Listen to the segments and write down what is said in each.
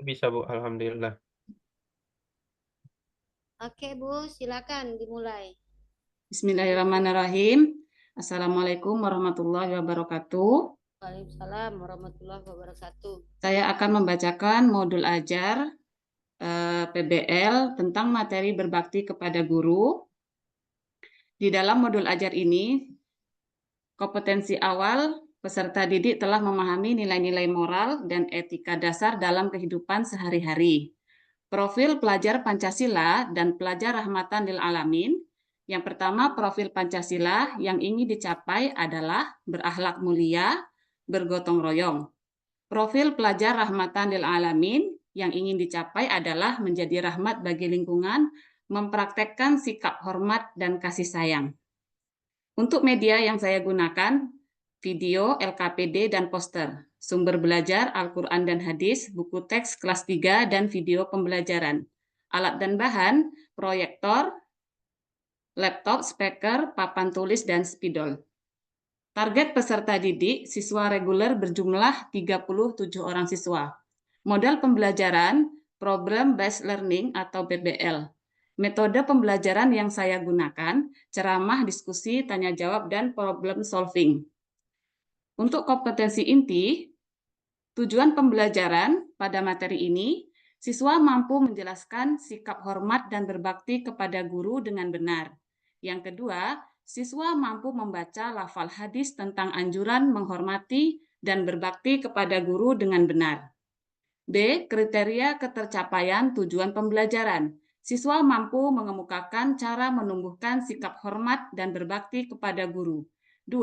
Bisa, Bu, alhamdulillah. Oke, Bu, silakan dimulai. Bismillahirrahmanirrahim. Assalamualaikum warahmatullahi wabarakatuh. Waalaikumsalam warahmatullahi wabarakatuh. Saya akan membacakan modul ajar PBL tentang materi berbakti kepada guru. Di dalam modul ajar ini, kompetensi awal peserta didik telah memahami nilai-nilai moral dan etika dasar dalam kehidupan sehari-hari. Profil pelajar Pancasila dan pelajar rahmatan lil alamin. Yang pertama, profil Pancasila yang ingin dicapai adalah berakhlak mulia, bergotong royong. Profil pelajar rahmatan lil alamin yang ingin dicapai adalah menjadi rahmat bagi lingkungan, mempraktekkan sikap hormat dan kasih sayang. Untuk media yang saya gunakan, video, LKPD, dan poster. Sumber belajar Al-Quran dan Hadis, buku teks kelas 3, dan video pembelajaran. Alat dan bahan, proyektor, laptop, speaker, papan tulis, dan spidol. Target peserta didik, siswa reguler berjumlah 37 orang siswa. Modal pembelajaran, Problem Based Learning atau PBL. Metode pembelajaran yang saya gunakan, ceramah, diskusi, tanya jawab, dan problem solving. Untuk kompetensi inti, tujuan pembelajaran pada materi ini, siswa mampu menjelaskan sikap hormat dan berbakti kepada guru dengan benar. Yang kedua, siswa mampu membaca lafal hadis tentang anjuran menghormati dan berbakti kepada guru dengan benar. B. Kriteria ketercapaian tujuan pembelajaran. Siswa mampu mengemukakan cara menumbuhkan sikap hormat dan berbakti kepada guru. 2.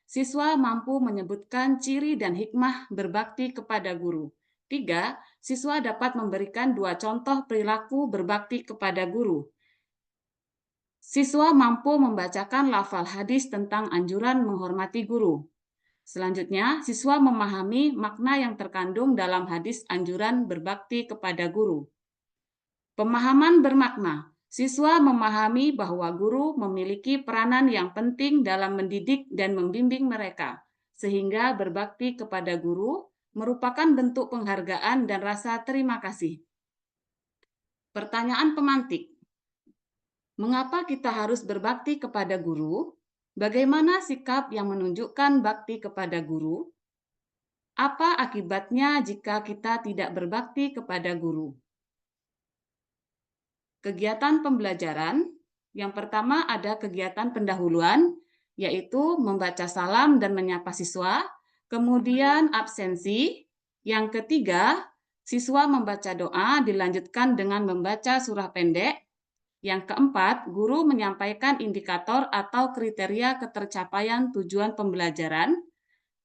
Siswa mampu menyebutkan ciri dan hikmah berbakti kepada guru. 3. Siswa dapat memberikan 2 contoh perilaku berbakti kepada guru. Siswa mampu membacakan lafal hadis tentang anjuran menghormati guru. Selanjutnya, siswa memahami makna yang terkandung dalam hadis anjuran berbakti kepada guru. Pemahaman bermakna. Siswa memahami bahwa guru memiliki peranan yang penting dalam mendidik dan membimbing mereka, sehingga berbakti kepada guru merupakan bentuk penghargaan dan rasa terima kasih. Pertanyaan pemantik. Mengapa kita harus berbakti kepada guru? Bagaimana sikap yang menunjukkan bakti kepada guru? Apa akibatnya jika kita tidak berbakti kepada guru? Kegiatan pembelajaran, yang pertama ada kegiatan pendahuluan, yaitu membaca salam dan menyapa siswa, kemudian absensi, yang ketiga, siswa membaca doa dilanjutkan dengan membaca surah pendek, yang keempat, guru menyampaikan indikator atau kriteria ketercapaian tujuan pembelajaran,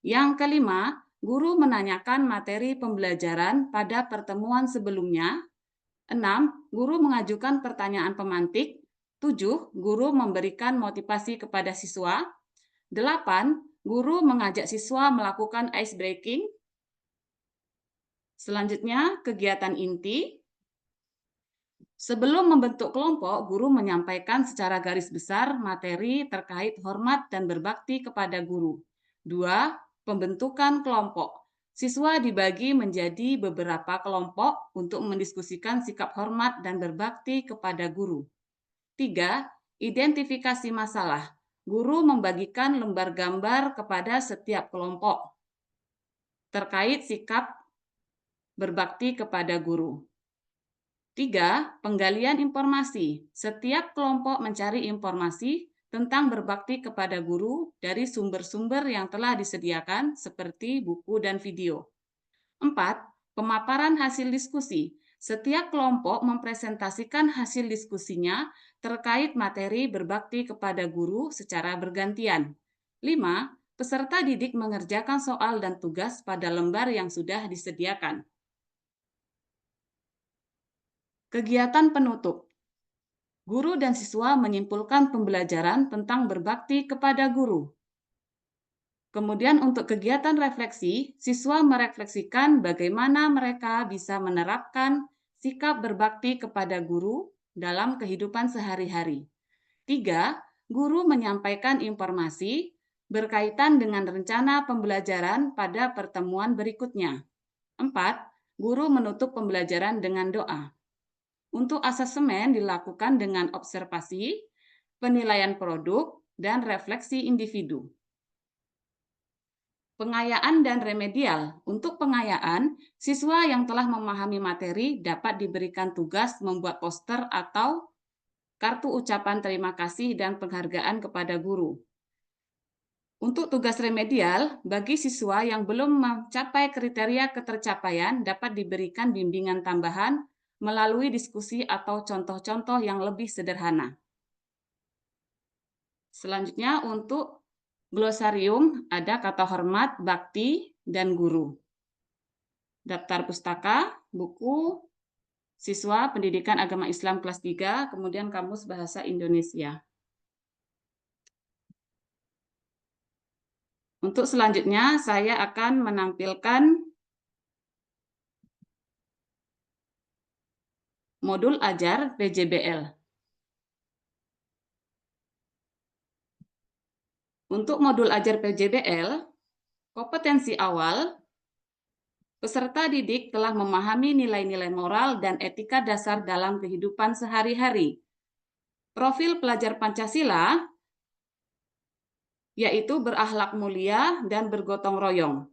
yang kelima, guru menanyakan materi pembelajaran pada pertemuan sebelumnya. 6. Guru mengajukan pertanyaan pemantik. 7. Guru memberikan motivasi kepada siswa. 8. Guru mengajak siswa melakukan ice breaking. Selanjutnya, kegiatan inti. Sebelum membentuk kelompok, guru menyampaikan secara garis besar materi terkait hormat dan berbakti kepada guru. 2. Pembentukan kelompok. Siswa dibagi menjadi beberapa kelompok untuk mendiskusikan sikap hormat dan berbakti kepada guru. 3. Identifikasi masalah. Guru membagikan lembar gambar kepada setiap kelompok terkait sikap berbakti kepada guru. 3. Penggalian informasi. Setiap kelompok mencari informasi tentang berbakti kepada guru dari sumber-sumber yang telah disediakan seperti buku dan video. 4. Pemaparan hasil diskusi. Setiap kelompok mempresentasikan hasil diskusinya terkait materi berbakti kepada guru secara bergantian. 5. Peserta didik mengerjakan soal dan tugas pada lembar yang sudah disediakan. Kegiatan penutup. Guru dan siswa menyimpulkan pembelajaran tentang berbakti kepada guru. Kemudian untuk kegiatan refleksi, siswa merefleksikan bagaimana mereka bisa menerapkan sikap berbakti kepada guru dalam kehidupan sehari-hari. 3. Guru menyampaikan informasi berkaitan dengan rencana pembelajaran pada pertemuan berikutnya. 4. Guru menutup pembelajaran dengan doa. Untuk asesmen dilakukan dengan observasi, penilaian produk, dan refleksi individu. Pengayaan dan remedial. Untuk pengayaan, siswa yang telah memahami materi dapat diberikan tugas membuat poster atau kartu ucapan terima kasih dan penghargaan kepada guru. Untuk tugas remedial, bagi siswa yang belum mencapai kriteria ketercapaian dapat diberikan bimbingan tambahan melalui diskusi atau contoh-contoh yang lebih sederhana. Selanjutnya untuk glosarium ada kata hormat, bakti, dan guru. Daftar pustaka, buku, siswa pendidikan agama Islam kelas 3, kemudian kamus bahasa Indonesia. Untuk selanjutnya, saya akan menampilkan modul ajar PJBL. Untuk modul ajar PJBL, kompetensi awal, peserta didik telah memahami nilai-nilai moral dan etika dasar dalam kehidupan sehari-hari. Profil pelajar Pancasila, yaitu berakhlak mulia dan bergotong royong.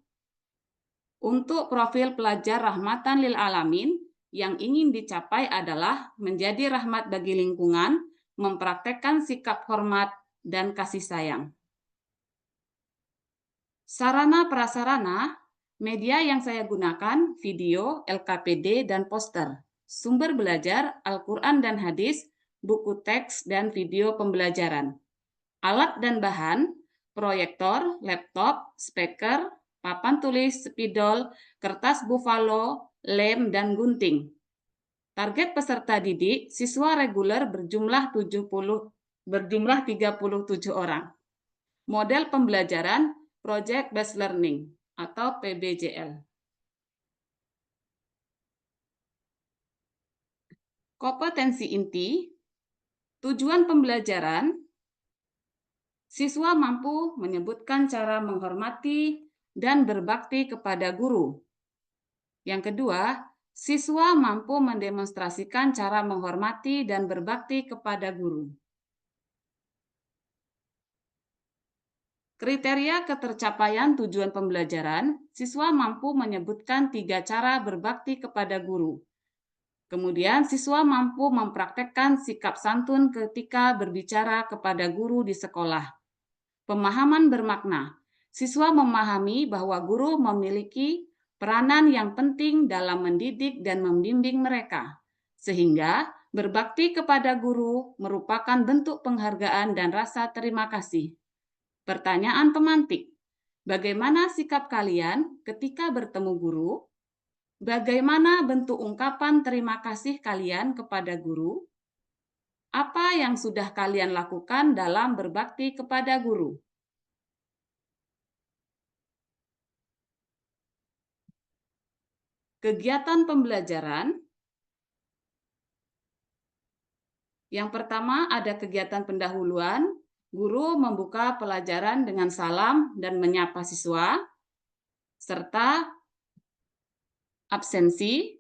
Untuk profil pelajar rahmatan lil alamin, yang ingin dicapai adalah menjadi rahmat bagi lingkungan, mempraktekkan sikap hormat dan kasih sayang. Sarana prasarana, media yang saya gunakan, video, LKPD, dan poster. Sumber belajar, Al-Quran dan Hadis, buku teks, dan video pembelajaran. Alat dan bahan, proyektor, laptop, speaker, papan tulis, spidol, kertas buffalo, lem, dan gunting. Target peserta didik, siswa reguler berjumlah 37 orang. Model pembelajaran, Project Based Learning atau PBJL. Kompetensi inti, tujuan pembelajaran, siswa mampu menyebutkan cara menghormati dan berbakti kepada guru. Yang kedua, siswa mampu mendemonstrasikan cara menghormati dan berbakti kepada guru. Kriteria ketercapaian tujuan pembelajaran, siswa mampu menyebutkan 3 cara berbakti kepada guru. Kemudian, siswa mampu mempraktekkan sikap santun ketika berbicara kepada guru di sekolah. Pemahaman bermakna, siswa memahami bahwa guru memiliki peranan yang penting dalam mendidik dan membimbing mereka, sehingga berbakti kepada guru merupakan bentuk penghargaan dan rasa terima kasih. Pertanyaan pemantik, bagaimana sikap kalian ketika bertemu guru? Bagaimana bentuk ungkapan terima kasih kalian kepada guru? Apa yang sudah kalian lakukan dalam berbakti kepada guru? Kegiatan pembelajaran. Yang pertama ada kegiatan pendahuluan. Guru membuka pelajaran dengan salam dan menyapa siswa, serta absensi.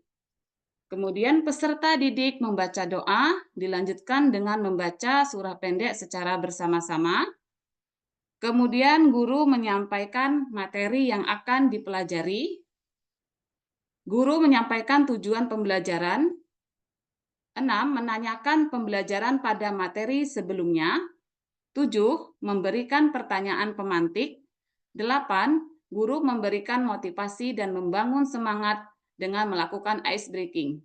Kemudian peserta didik membaca doa, dilanjutkan dengan membaca surah pendek secara bersama-sama. Kemudian guru menyampaikan materi yang akan dipelajari. Guru menyampaikan tujuan pembelajaran. 6. Menanyakan pembelajaran pada materi sebelumnya. 7. Memberikan pertanyaan pemantik. 8. Guru memberikan motivasi dan membangun semangat dengan melakukan ice breaking.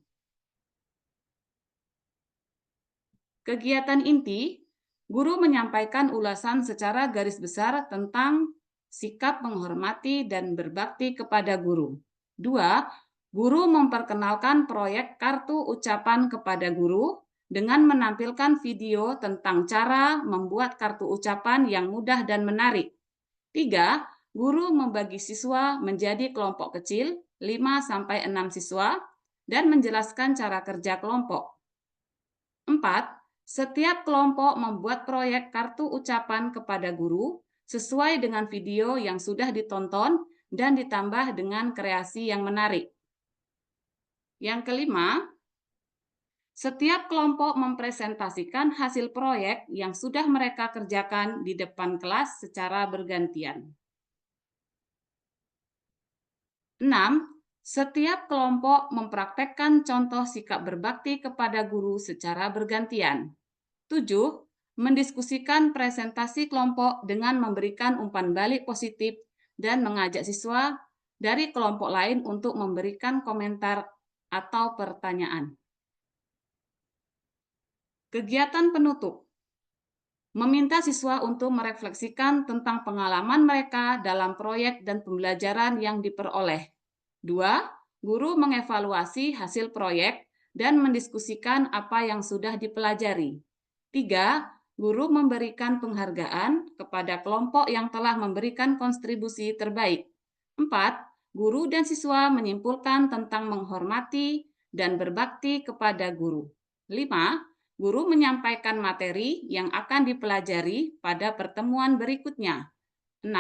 Kegiatan inti, guru menyampaikan ulasan secara garis besar tentang sikap menghormati dan berbakti kepada guru. 2. Guru memperkenalkan proyek kartu ucapan kepada guru dengan menampilkan video tentang cara membuat kartu ucapan yang mudah dan menarik. 3. Guru membagi siswa menjadi kelompok kecil, 5-6 siswa, dan menjelaskan cara kerja kelompok. 4. Setiap kelompok membuat proyek kartu ucapan kepada guru sesuai dengan video yang sudah ditonton dan ditambah dengan kreasi yang menarik. Yang kelima, setiap kelompok mempresentasikan hasil proyek yang sudah mereka kerjakan di depan kelas secara bergantian. 6. Setiap kelompok mempraktekkan contoh sikap berbakti kepada guru secara bergantian. 7. Mendiskusikan presentasi kelompok dengan memberikan umpan balik positif dan mengajak siswa dari kelompok lain untuk memberikan komentar atau pertanyaan. Kegiatan penutup. Meminta siswa untuk merefleksikan tentang pengalaman mereka dalam proyek dan pembelajaran yang diperoleh. 2. Guru mengevaluasi hasil proyek dan mendiskusikan apa yang sudah dipelajari. 3. Guru memberikan penghargaan kepada kelompok yang telah memberikan kontribusi terbaik. 4. Guru dan siswa menyimpulkan tentang menghormati dan berbakti kepada guru. 5. Guru menyampaikan materi yang akan dipelajari pada pertemuan berikutnya. 6.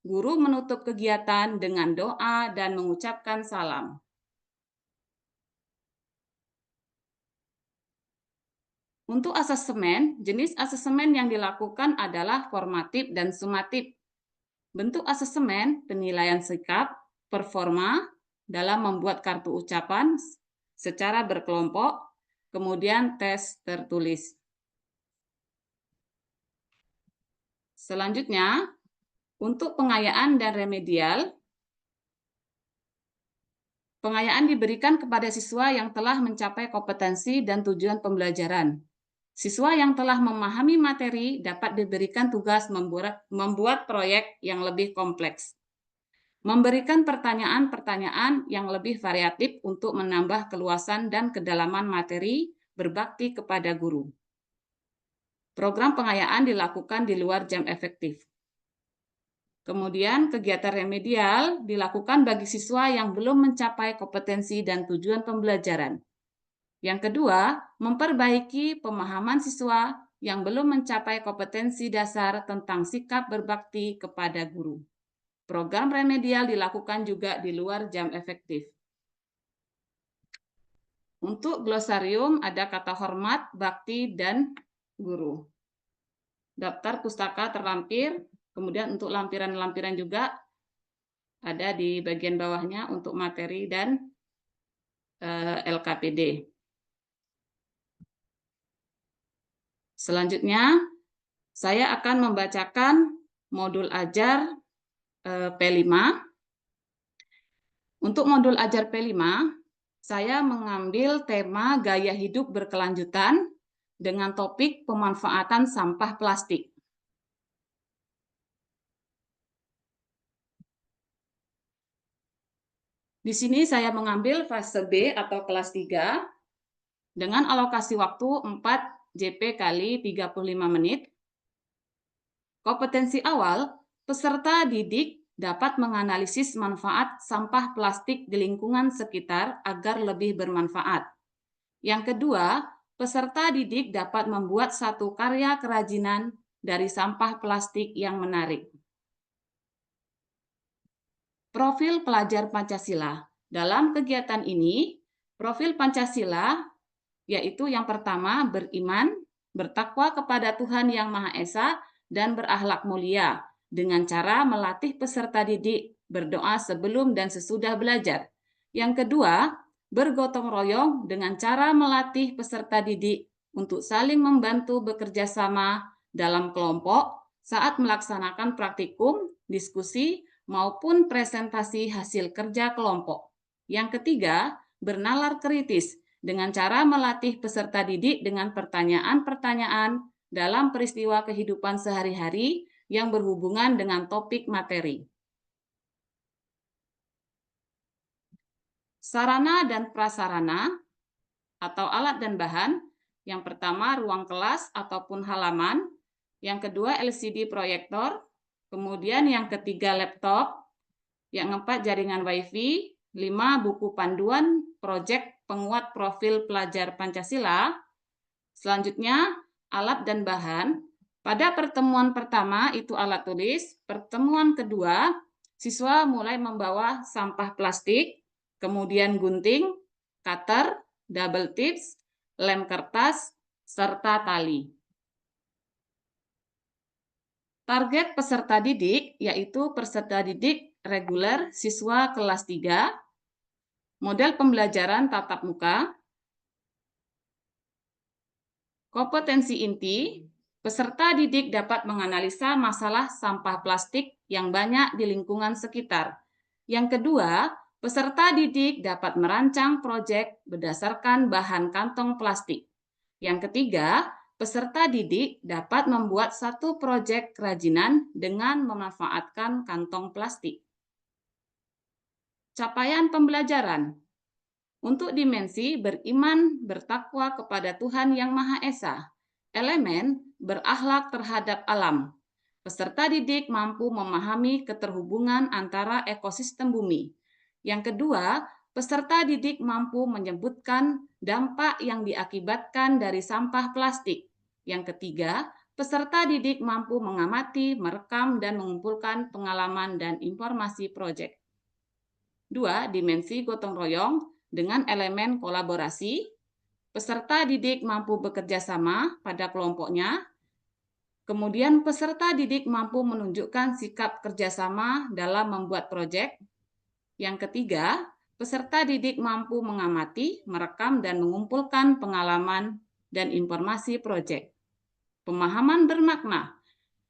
Guru menutup kegiatan dengan doa dan mengucapkan salam. Untuk asesemen, jenis asesemen yang dilakukan adalah formatif dan sumatif. Bentuk asesemen, penilaian sikap, performa dalam membuat kartu ucapan secara berkelompok, kemudian tes tertulis. Selanjutnya, untuk pengayaan dan remedial, pengayaan diberikan kepada siswa yang telah mencapai kompetensi dan tujuan pembelajaran. Siswa yang telah memahami materi dapat diberikan tugas membuat proyek yang lebih kompleks. Memberikan pertanyaan-pertanyaan yang lebih variatif untuk menambah keluasan dan kedalaman materi berbakti kepada guru. Program pengayaan dilakukan di luar jam efektif. Kemudian kegiatan remedial dilakukan bagi siswa yang belum mencapai kompetensi dan tujuan pembelajaran. Yang kedua, memperbaiki pemahaman siswa yang belum mencapai kompetensi dasar tentang sikap berbakti kepada guru. Program remedial dilakukan juga di luar jam efektif. Untuk glosarium ada kata hormat, bakti, dan guru. Daftar pustaka terlampir, kemudian untuk lampiran-lampiran juga ada di bagian bawahnya untuk materi dan LKPD. Selanjutnya, saya akan membacakan modul ajar P5. Untuk modul ajar P5, saya mengambil tema gaya hidup berkelanjutan dengan topik pemanfaatan sampah plastik. Di sini saya mengambil fase B atau kelas 3 dengan alokasi waktu 4 JP kali 35 menit. Kompetensi awal, peserta didik dapat menganalisis manfaat sampah plastik di lingkungan sekitar agar lebih bermanfaat. Yang kedua, peserta didik dapat membuat satu karya kerajinan dari sampah plastik yang menarik. Profil pelajar Pancasila. Dalam kegiatan ini, profil Pancasila yaitu yang pertama beriman, bertakwa kepada Tuhan Yang Maha Esa, dan berakhlak mulia dengan cara melatih peserta didik berdoa sebelum dan sesudah belajar. Yang kedua, bergotong royong dengan cara melatih peserta didik untuk saling membantu bekerja sama dalam kelompok saat melaksanakan praktikum, diskusi, maupun presentasi hasil kerja kelompok. Yang ketiga, bernalar kritis dengan cara melatih peserta didik dengan pertanyaan-pertanyaan dalam peristiwa kehidupan sehari-hari yang berhubungan dengan topik materi. Sarana dan prasarana atau alat dan bahan. Yang pertama, ruang kelas ataupun halaman. Yang kedua, LCD proyektor. Kemudian yang ketiga, laptop. Yang keempat, jaringan WiFi. 5, buku panduan proyek penguat profil pelajar Pancasila. Selanjutnya, alat dan bahan. Pada pertemuan pertama itu alat tulis, pertemuan kedua siswa mulai membawa sampah plastik, kemudian gunting, cutter, double tips, lem kertas, serta tali. Target peserta didik yaitu peserta didik reguler siswa kelas 3, model pembelajaran tatap muka. Kompetensi inti, peserta didik dapat menganalisa masalah sampah plastik yang banyak di lingkungan sekitar. Yang kedua, peserta didik dapat merancang proyek berdasarkan bahan kantong plastik. Yang ketiga, peserta didik dapat membuat satu proyek kerajinan dengan memanfaatkan kantong plastik. Capaian pembelajaran. Untuk dimensi beriman bertakwa kepada Tuhan Yang Maha Esa, elemen berakhlak terhadap alam. Peserta didik mampu memahami keterhubungan antara ekosistem bumi. Yang kedua, peserta didik mampu menyebutkan dampak yang diakibatkan dari sampah plastik. Yang ketiga, peserta didik mampu mengamati, merekam, dan mengumpulkan pengalaman dan informasi proyek. 2. Dimensi gotong royong dengan elemen kolaborasi. Peserta didik mampu bekerja sama pada kelompoknya. Kemudian peserta didik mampu menunjukkan sikap kerjasama dalam membuat proyek. Yang ketiga, peserta didik mampu mengamati, merekam, dan mengumpulkan pengalaman dan informasi proyek. Pemahaman bermakna.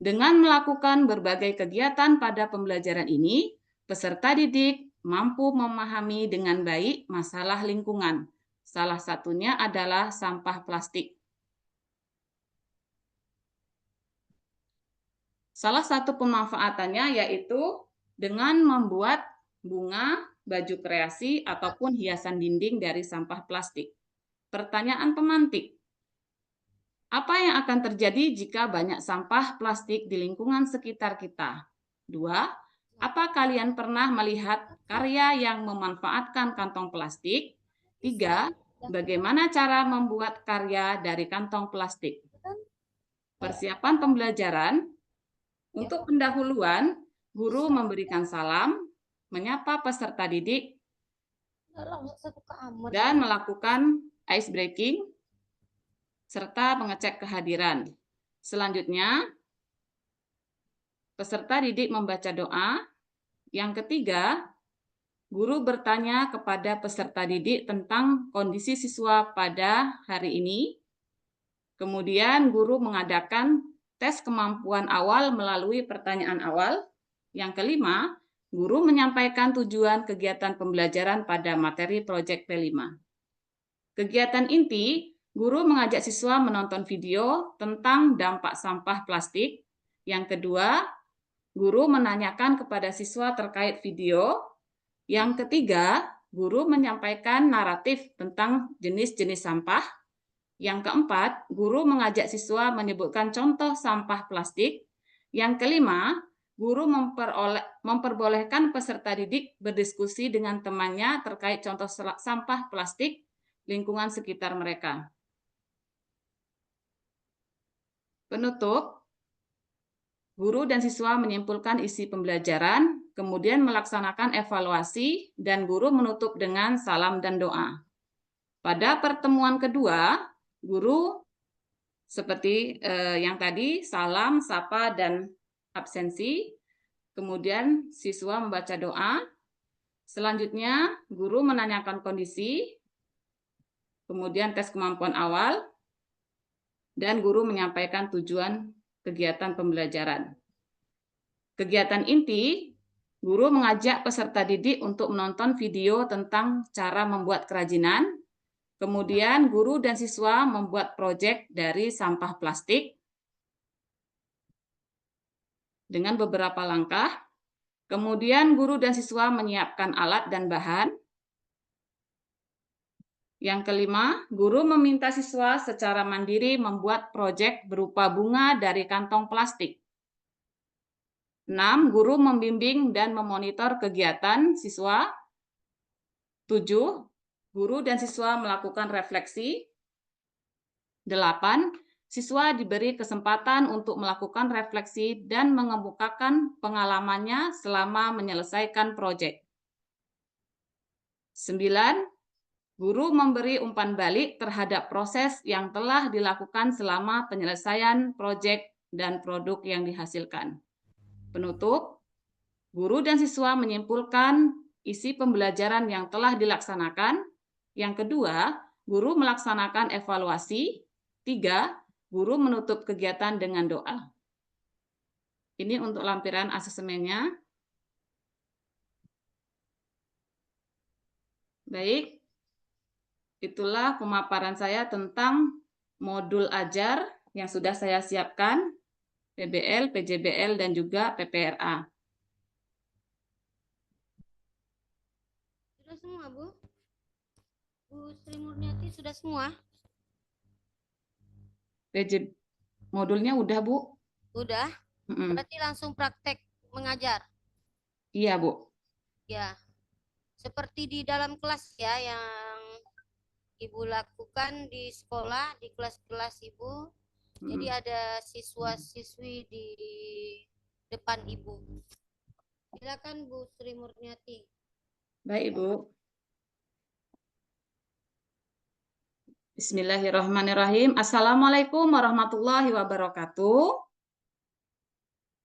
Dengan melakukan berbagai kegiatan pada pembelajaran ini, peserta didik mampu memahami dengan baik masalah lingkungan. Salah satunya adalah sampah plastik. Salah satu pemanfaatannya yaitu dengan membuat bunga, baju kreasi, ataupun hiasan dinding dari sampah plastik. Pertanyaan pemantik. Apa yang akan terjadi jika banyak sampah plastik di lingkungan sekitar kita? 2. Apa kalian pernah melihat karya yang memanfaatkan kantong plastik? 3. Bagaimana cara membuat karya dari kantong plastik? Persiapan pembelajaran. Untuk pendahuluan, guru memberikan salam, menyapa peserta didik, dan melakukan ice breaking, serta mengecek kehadiran. Selanjutnya, peserta didik membaca doa. Yang ketiga, guru bertanya kepada peserta didik tentang kondisi siswa pada hari ini. Kemudian guru mengadakan tes kemampuan awal melalui pertanyaan awal. Yang kelima, guru menyampaikan tujuan kegiatan pembelajaran pada materi proyek P5. Kegiatan inti, guru mengajak siswa menonton video tentang dampak sampah plastik. Yang kedua, guru menanyakan kepada siswa terkait video. Yang ketiga, guru menyampaikan naratif tentang jenis-jenis sampah. Yang keempat, guru mengajak siswa menyebutkan contoh sampah plastik. Yang kelima, guru memperbolehkan peserta didik berdiskusi dengan temannya terkait contoh sampah plastik lingkungan sekitar mereka. Penutup, guru dan siswa menyimpulkan isi pembelajaran, kemudian melaksanakan evaluasi, dan guru menutup dengan salam dan doa. Pada pertemuan kedua, guru seperti yang tadi, salam, sapa, dan absensi. Kemudian siswa membaca doa. Selanjutnya, guru menanyakan kondisi. Kemudian tes kemampuan awal. Dan guru menyampaikan tujuan kegiatan pembelajaran. Kegiatan inti, guru mengajak peserta didik untuk menonton video tentang cara membuat kerajinan. Kemudian guru dan siswa membuat proyek dari sampah plastik dengan beberapa langkah. Kemudian guru dan siswa menyiapkan alat dan bahan. Yang kelima, guru meminta siswa secara mandiri membuat proyek berupa bunga dari kantong plastik. 6. Guru membimbing dan memonitor kegiatan siswa. 7. Guru dan siswa melakukan refleksi. 8. siswa diberi kesempatan untuk melakukan refleksi dan mengemukakan pengalamannya selama menyelesaikan proyek. 9. Guru memberi umpan balik terhadap proses yang telah dilakukan selama penyelesaian proyek dan produk yang dihasilkan. Penutup, guru dan siswa menyimpulkan isi pembelajaran yang telah dilaksanakan. Yang kedua, guru melaksanakan evaluasi. 3. Guru menutup kegiatan dengan doa. Ini untuk lampiran asesmennya. Baik, itulah pemaparan saya tentang modul ajar yang sudah saya siapkan, PBL, PJBL, dan juga PPRA. Sudah semua, Bu? Bu Sri Murniati sudah semua? PJ modulnya udah, Bu? Udah? Berarti langsung praktek mengajar? Iya, Bu. Ya. Seperti di dalam kelas ya, yang Ibu lakukan di sekolah, di kelas-kelas Ibu. Jadi ada siswa-siswi di depan Ibu. Silakan Bu Sri Murniati. Baik, Ibu. Bismillahirrahmanirrahim. Assalamualaikum warahmatullahi wabarakatuh.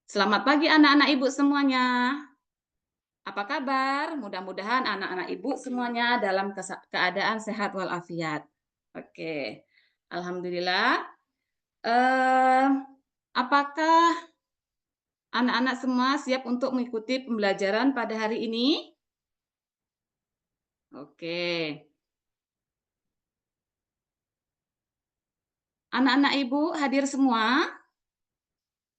Selamat pagi anak-anak Ibu semuanya. Apa kabar? Mudah-mudahan anak-anak Ibu semuanya dalam keadaan sehat walafiat. Oke, alhamdulillah. Apakah anak-anak semua siap untuk mengikuti pembelajaran pada hari ini? Oke. Anak-anak Ibu hadir semua?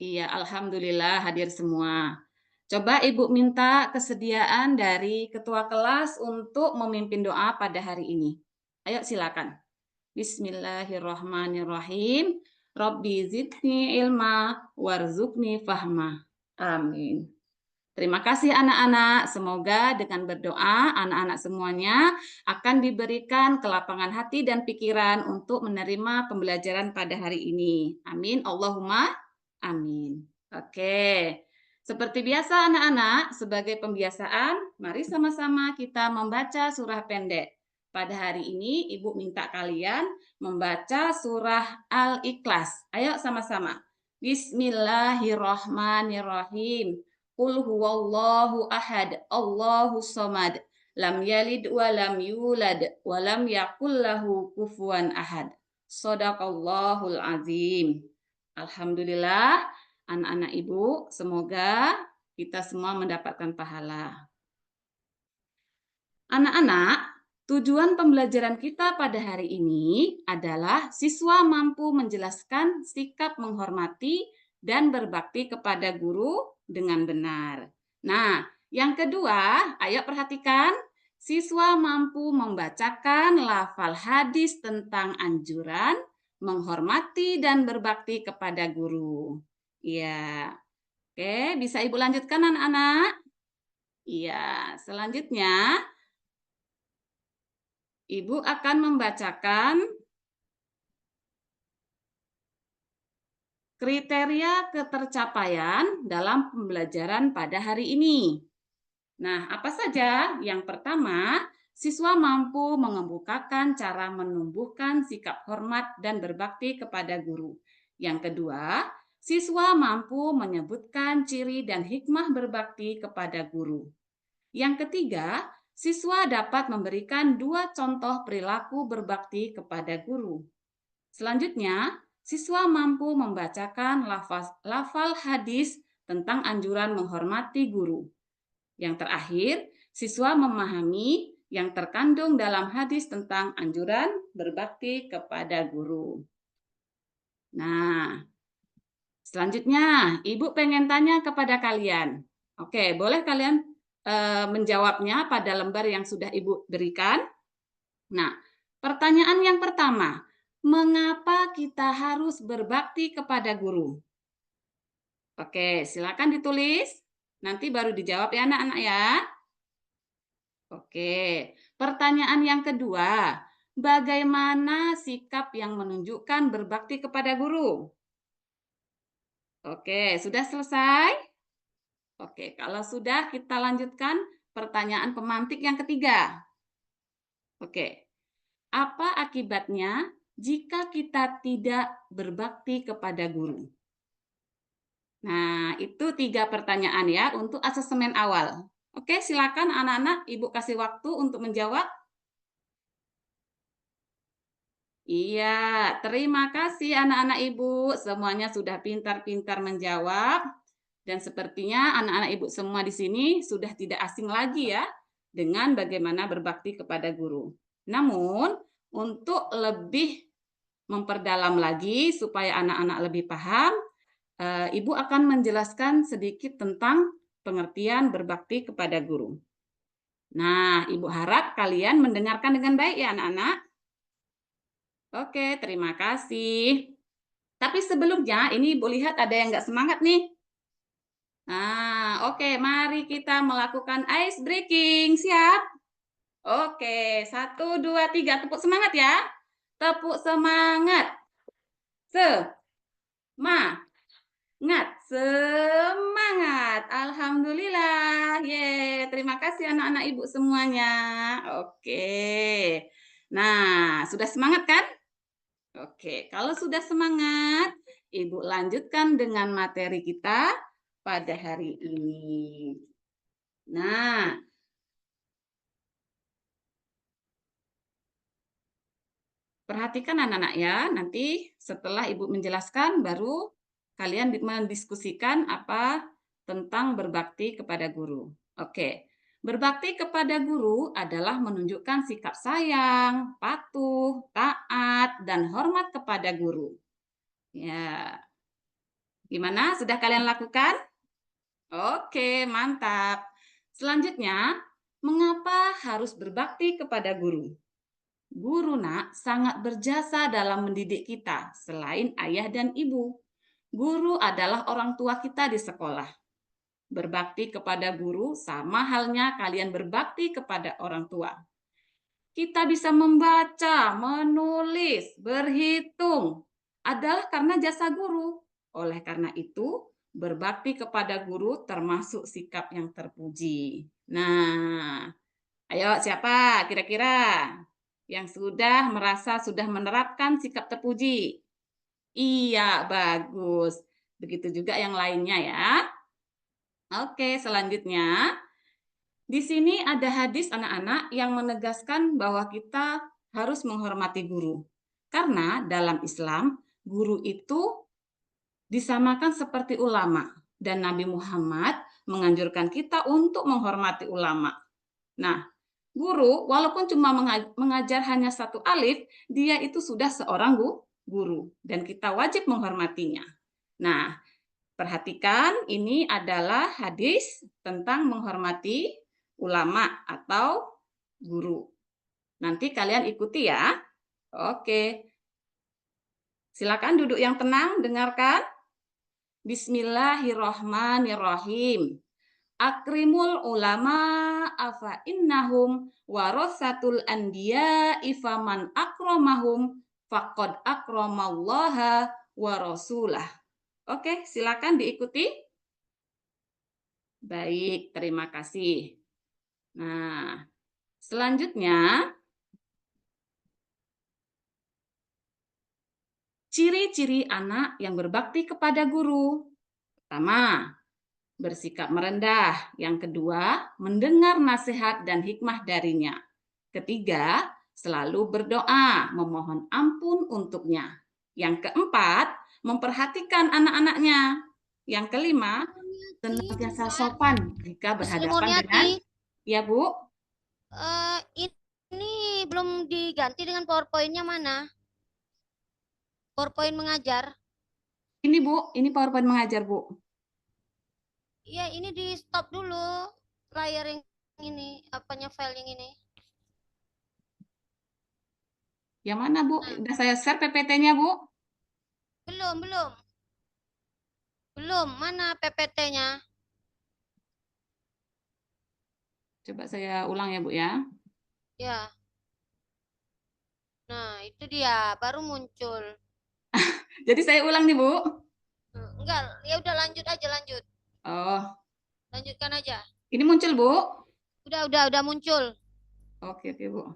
Iya, alhamdulillah hadir semua. Coba Ibu minta kesediaan dari ketua kelas untuk memimpin doa pada hari ini. Ayo silakan. Bismillahirrahmanirrahim. Rabbi zidni ilma warzuqni fahma. Amin. Terima kasih anak-anak. Semoga dengan berdoa anak-anak semuanya akan diberikan kelapangan hati dan pikiran untuk menerima pembelajaran pada hari ini. Amin. Allahumma amin. Oke. Seperti biasa anak-anak, sebagai pembiasaan, mari sama-sama kita membaca surah pendek. Pada hari ini Ibu minta kalian membaca surah Al-Ikhlas. Ayo sama-sama. Bismillahirrahmanirrahim. Qul huwallahu ahad, Allahus samad, lam yalid wa lam yulad wa lam yakul lahu kufuwan ahad. Shadaqallahul azim. Alhamdulillah, anak-anak Ibu, semoga kita semua mendapatkan pahala. Anak-anak, tujuan pembelajaran kita pada hari ini adalah siswa mampu menjelaskan sikap menghormati dan berbakti kepada guru dengan benar. Nah, yang kedua, ayo perhatikan, siswa mampu membacakan lafal hadis tentang anjuran menghormati dan berbakti kepada guru. Iya. Oke, bisa Ibu lanjutkan anak-anak? Iya, selanjutnya Ibu akan membacakan kriteria ketercapaian dalam pembelajaran pada hari ini. Nah, apa saja? Yang pertama, siswa mampu mengemukakan cara menumbuhkan sikap hormat dan berbakti kepada guru. Yang kedua, siswa mampu menyebutkan ciri dan hikmah berbakti kepada guru. Yang ketiga, siswa dapat memberikan 2 contoh perilaku berbakti kepada guru. Selanjutnya, siswa mampu membacakan lafal hadis tentang anjuran menghormati guru. Yang terakhir, siswa memahami yang terkandung dalam hadis tentang anjuran berbakti kepada guru. Nah, selanjutnya, Ibu pengen tanya kepada kalian. Oke, boleh kalian menjawabnya pada lembar yang sudah Ibu berikan. Nah, pertanyaan yang pertama, mengapa kita harus berbakti kepada guru? Oke, silakan ditulis. Nanti baru dijawab ya anak-anak ya. Oke, pertanyaan yang kedua, bagaimana sikap yang menunjukkan berbakti kepada guru? Oke, sudah selesai? Oke, kalau sudah kita lanjutkan pertanyaan pemantik yang ketiga. Oke, apa akibatnya jika kita tidak berbakti kepada guru? Nah, itu 3 pertanyaan ya untuk asesmen awal. Oke, silakan anak-anak, Ibu kasih waktu untuk menjawab. Iya, terima kasih anak-anak Ibu. Semuanya sudah pintar-pintar menjawab. Dan sepertinya anak-anak Ibu semua di sini sudah tidak asing lagi ya dengan bagaimana berbakti kepada guru. Namun, untuk lebih memperdalam lagi supaya anak-anak lebih paham, Ibu akan menjelaskan sedikit tentang pengertian berbakti kepada guru. Nah, Ibu harap kalian mendengarkan dengan baik ya anak-anak. Oke, terima kasih. Tapi sebelumnya, ini Ibu lihat ada yang nggak semangat nih. Nah, oke, mari kita melakukan ice breaking. Siap? Oke, 1, 2, 3. Tepuk semangat ya. Tepuk semangat. Semangat. Alhamdulillah. Ye, terima kasih anak-anak Ibu semuanya. Oke. Nah, sudah semangat kan? Oke, kalau sudah semangat, Ibu lanjutkan dengan materi kita pada hari ini. Nah, perhatikan anak-anak ya, nanti setelah Ibu menjelaskan baru kalian mendiskusikan apa tentang berbakti kepada guru. Oke, berbakti kepada guru adalah menunjukkan sikap sayang, patuh, taat, dan hormat kepada guru. Ya, gimana? Sudah kalian lakukan? Oke, mantap. Selanjutnya, mengapa harus berbakti kepada guru? Guru nak sangat berjasa dalam mendidik kita selain ayah dan ibu. Guru adalah orang tua kita di sekolah. Berbakti kepada guru sama halnya kalian berbakti kepada orang tua. Kita bisa membaca, menulis, berhitung adalah karena jasa guru. Oleh karena itu, berbakti kepada guru termasuk sikap yang terpuji. Nah, ayo siapa kira-kira yang sudah merasa sudah menerapkan sikap terpuji? Iya, bagus. Begitu juga yang lainnya ya. Oke, selanjutnya. Di sini ada hadis anak-anak yang menegaskan bahwa kita harus menghormati guru. Karena dalam Islam, guru itu disamakan seperti ulama. Dan Nabi Muhammad menganjurkan kita untuk menghormati ulama. Nah, guru walaupun cuma mengajar hanya 1 alif, dia itu sudah seorang guru. Dan kita wajib menghormatinya. Nah, perhatikan ini adalah hadis tentang menghormati ulama atau guru. Nanti kalian ikuti ya. Oke. Silakan duduk yang tenang, dengarkan. Bismillahirrahmanirrahim. Akrimul ulama afa innahum warasatul anbiya ifaman akramahum faqad akramallaha wa rasulah. Oke, silakan diikuti. Baik, terima kasih. Nah, selanjutnya, ciri-ciri anak yang berbakti kepada guru. Pertama, bersikap merendah. Yang kedua, mendengar nasihat dan hikmah darinya. Ketiga, selalu berdoa, memohon ampun untuknya. Yang keempat, memperhatikan anak-anaknya. Yang kelima, senantiasa sopan jika berhadapan dengan... Ya, Bu. Ini belum diganti dengan PowerPoint-nya mana? PowerPoint mengajar. Ini, Bu. Ini PowerPoint mengajar, Bu. Iya, ini di stop dulu. Layar yang ini, apanya file yang ini. Yang mana, Bu? Udah saya share PPT-nya, Bu? Belum. Belum, mana PPT-nya? Coba saya ulang ya, Bu ya. Ya. itu dia baru muncul. Jadi saya ulang nih, Bu. Enggak, ya udah lanjut aja, lanjut. Oh, Lanjutkan aja. ini muncul, Bu. Udah muncul. Oke, oke, Bu.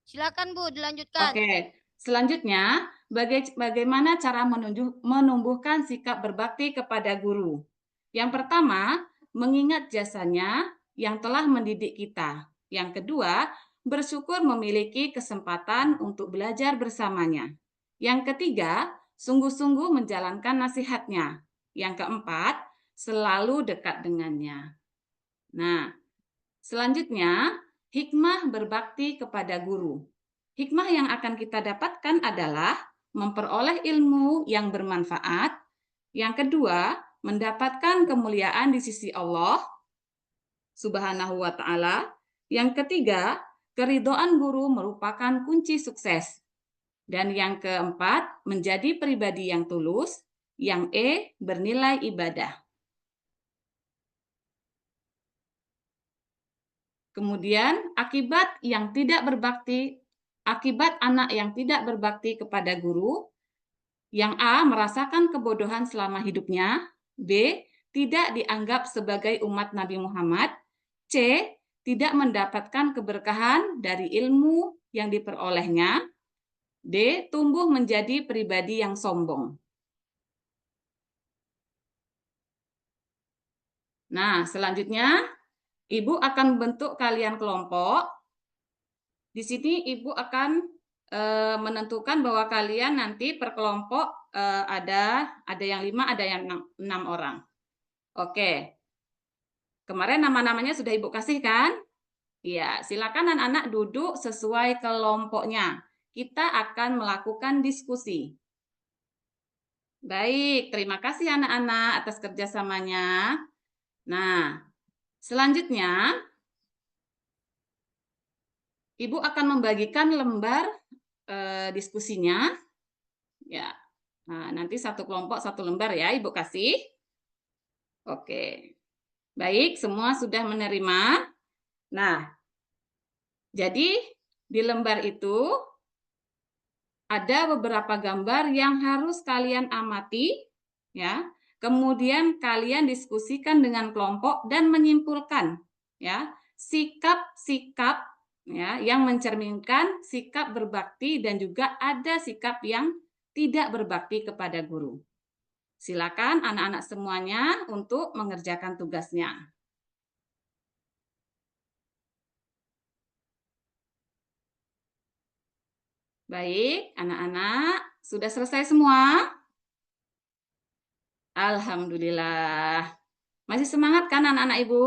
Silakan Bu, dilanjutkan. Oke, selanjutnya bagaimana cara menumbuhkan sikap berbakti kepada guru? Yang pertama, mengingat jasanya yang telah mendidik kita. Yang kedua, bersyukur memiliki kesempatan untuk belajar bersamanya. Yang ketiga, sungguh-sungguh menjalankan nasihatnya. Yang keempat, selalu dekat dengannya. Nah, selanjutnya, hikmah berbakti kepada guru. Hikmah yang akan kita dapatkan adalah memperoleh ilmu yang bermanfaat. Yang kedua, mendapatkan kemuliaan di sisi Allah Subhanahu wa Ta'ala. Yang ketiga, keridhaan guru merupakan kunci sukses. Dan yang keempat, menjadi pribadi yang tulus. Yang bernilai ibadah. Kemudian, akibat anak yang tidak berbakti kepada guru, yang A, merasakan kebodohan selama hidupnya, B, tidak dianggap sebagai umat Nabi Muhammad, C, tidak mendapatkan keberkahan dari ilmu yang diperolehnya, D, tumbuh menjadi pribadi yang sombong. Nah, selanjutnya Ibu akan membentuk kalian kelompok. Di sini Ibu akan menentukan bahwa kalian nanti per kelompok ada yang 5, ada yang 6 orang. Oke. Kemarin nama-namanya sudah Ibu kasih kan? Iya, silakan anak-anak duduk sesuai kelompoknya. Kita akan melakukan diskusi. Baik, terima kasih anak-anak atas kerjasamanya. Nah, selanjutnya Ibu akan membagikan lembar diskusinya. Ya, nah, nanti satu kelompok satu lembar ya, Ibu kasih. Oke, baik, semua sudah menerima. Nah, jadi di lembar itu ada beberapa gambar yang harus kalian amati, ya. Kemudian kalian diskusikan dengan kelompok dan menyimpulkan, ya, sikap-sikap ya yang mencerminkan sikap berbakti dan juga ada sikap yang tidak berbakti kepada guru. Silakan anak-anak semuanya untuk mengerjakan tugasnya. Baik, anak-anak, sudah selesai semua? Alhamdulillah. Masih semangat kan anak-anak Ibu?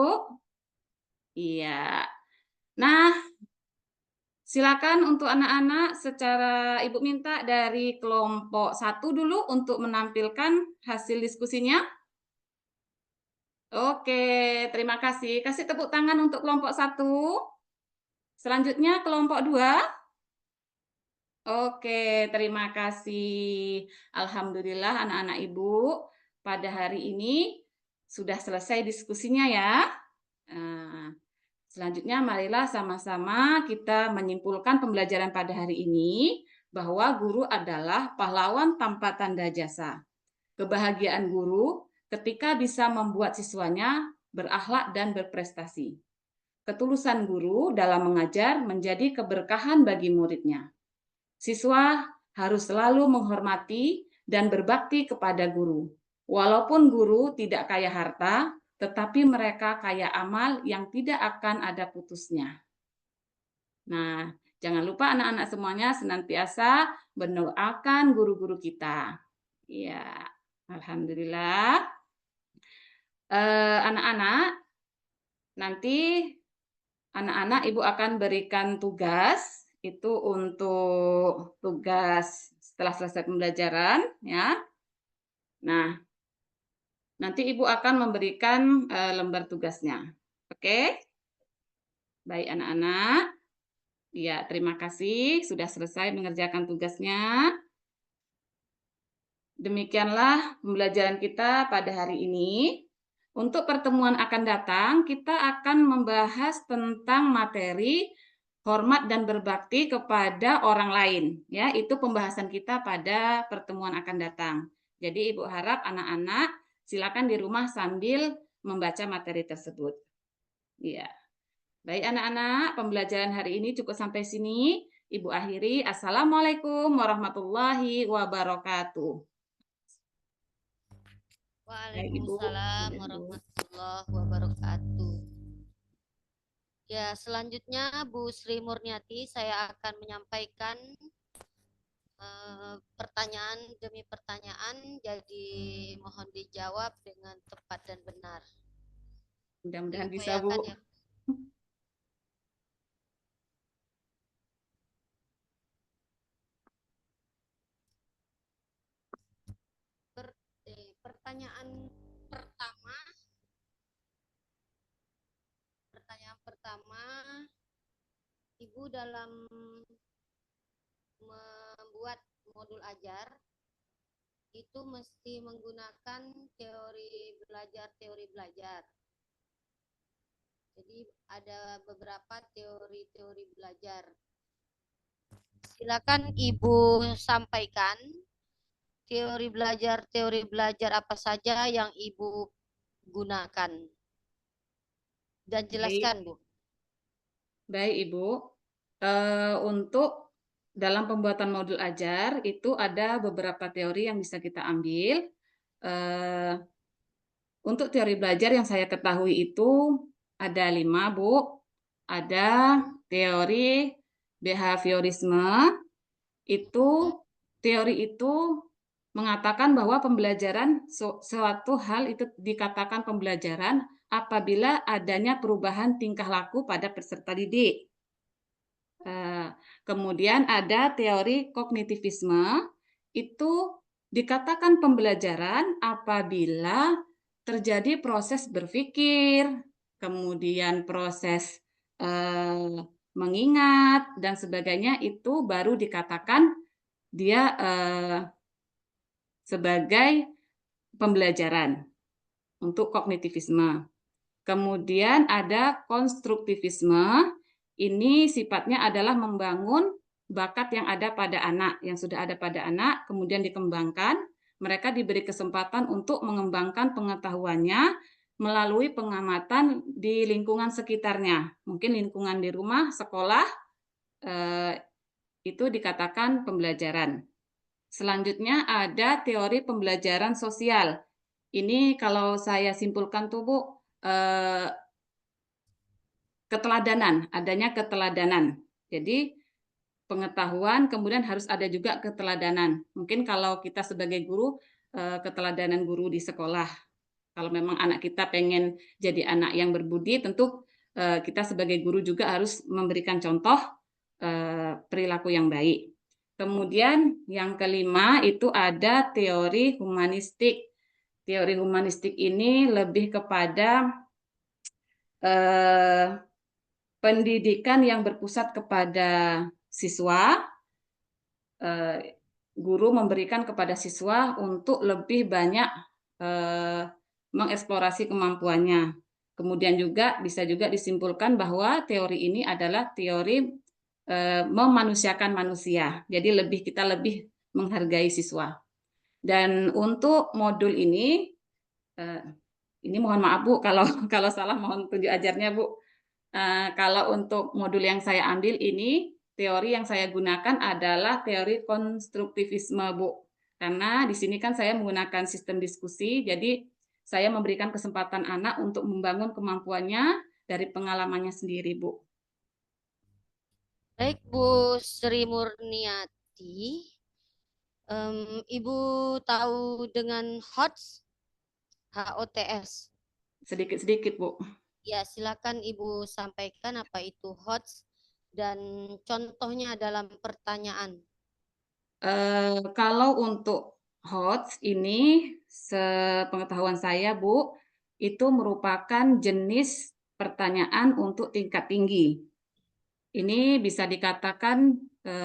Iya. Nah, silakan untuk anak-anak secara Ibu minta dari kelompok 1 dulu untuk menampilkan hasil diskusinya. Oke, terima kasih. Kasih tepuk tangan untuk kelompok 1. Selanjutnya kelompok 2. Oke, terima kasih. Alhamdulillah anak-anak Ibu, pada hari ini sudah selesai diskusinya ya. Nah, selanjutnya marilah sama-sama kita menyimpulkan pembelajaran pada hari ini bahwa guru adalah pahlawan tanpa tanda jasa. Kebahagiaan guru ketika bisa membuat siswanya berakhlak dan berprestasi. Ketulusan guru dalam mengajar menjadi keberkahan bagi muridnya. Siswa harus selalu menghormati dan berbakti kepada guru. Walaupun guru tidak kaya harta, tetapi mereka kaya amal yang tidak akan ada putusnya. Nah, jangan lupa anak-anak semuanya senantiasa mendoakan guru-guru kita. Ya, alhamdulillah. Anak-anak, nanti anak-anak Ibu akan berikan tugas. Itu untuk tugas setelah selesai pembelajaran ya. Nah, nanti Ibu akan memberikan lembar tugasnya. Oke? Baik anak-anak. Ya, terima kasih sudah selesai mengerjakan tugasnya. Demikianlah pembelajaran kita pada hari ini. Untuk pertemuan akan datang, kita akan membahas tentang materi hormat dan berbakti kepada orang lain. Ya, itu pembahasan kita pada pertemuan akan datang. Jadi Ibu harap anak-anak silakan di rumah sambil membaca materi tersebut. Ya. Baik anak-anak, pembelajaran hari ini cukup sampai sini. Ibu akhiri. Assalamualaikum warahmatullahi wabarakatuh. Baik, Ibu. Waalaikumsalam warahmatullahi wabarakatuh. Ya, selanjutnya Bu Sri Murniati, saya akan menyampaikan pertanyaan demi pertanyaan, jadi mohon dijawab dengan tepat dan benar. Mudah-mudahan bisa, Bu. Ya. Pertanyaan pertama, Ibu dalam membuat modul ajar itu mesti menggunakan teori belajar. Jadi ada beberapa teori belajar. Silakan Ibu sampaikan teori belajar apa saja yang Ibu gunakan. Dan jelaskan, Bu. Baik, Ibu. Untuk dalam pembuatan modul ajar itu ada beberapa teori yang bisa kita ambil. Untuk teori belajar yang saya ketahui itu ada 5, Bu. Ada teori behaviorisme, teori itu mengatakan bahwa pembelajaran suatu hal itu dikatakan pembelajaran apabila adanya perubahan tingkah laku pada peserta didik. Kemudian ada teori kognitivisme, itu dikatakan pembelajaran apabila terjadi proses berpikir, kemudian proses mengingat dan sebagainya, itu baru dikatakan dia sebagai pembelajaran untuk kognitivisme. Kemudian ada konstruktivisme, ini sifatnya adalah membangun bakat yang ada pada anak, yang sudah ada pada anak, kemudian dikembangkan. Mereka diberi kesempatan untuk mengembangkan pengetahuannya melalui pengamatan di lingkungan sekitarnya. Mungkin lingkungan di rumah, sekolah, itu dikatakan pembelajaran. Selanjutnya ada teori pembelajaran sosial. Ini kalau saya simpulkan tuh, Bu, keteladanan, adanya keteladanan. Jadi pengetahuan, kemudian harus ada juga keteladanan. Mungkin kalau kita sebagai guru, keteladanan guru di sekolah. Kalau memang anak kita pengen jadi anak yang berbudi, tentu kita sebagai guru juga harus memberikan contoh perilaku yang baik. Kemudian yang kelima itu ada teori humanistik. Teori humanistik ini lebih kepada pendidikan yang berpusat kepada siswa. Guru memberikan kepada siswa untuk lebih banyak mengeksplorasi kemampuannya. Kemudian juga bisa juga disimpulkan bahwa teori ini adalah teori memanusiakan manusia. Jadi kita lebih menghargai siswa. Dan untuk modul ini mohon maaf, Bu, kalau salah mohon tunjuk ajarnya, Bu. Kalau untuk modul yang saya ambil ini, teori yang saya gunakan adalah teori konstruktivisme, Bu. Karena di sini kan saya menggunakan sistem diskusi, jadi saya memberikan kesempatan anak untuk membangun kemampuannya dari pengalamannya sendiri, Bu. Baik, Bu Sri Murniati. Ibu tahu dengan HOTS? HOTS. Sedikit-sedikit, Bu. Ya, silakan Ibu sampaikan apa itu HOTS dan contohnya dalam pertanyaan. Kalau untuk HOTS ini, sepengetahuan saya, Bu, itu merupakan jenis pertanyaan untuk tingkat tinggi. Ini bisa dikatakan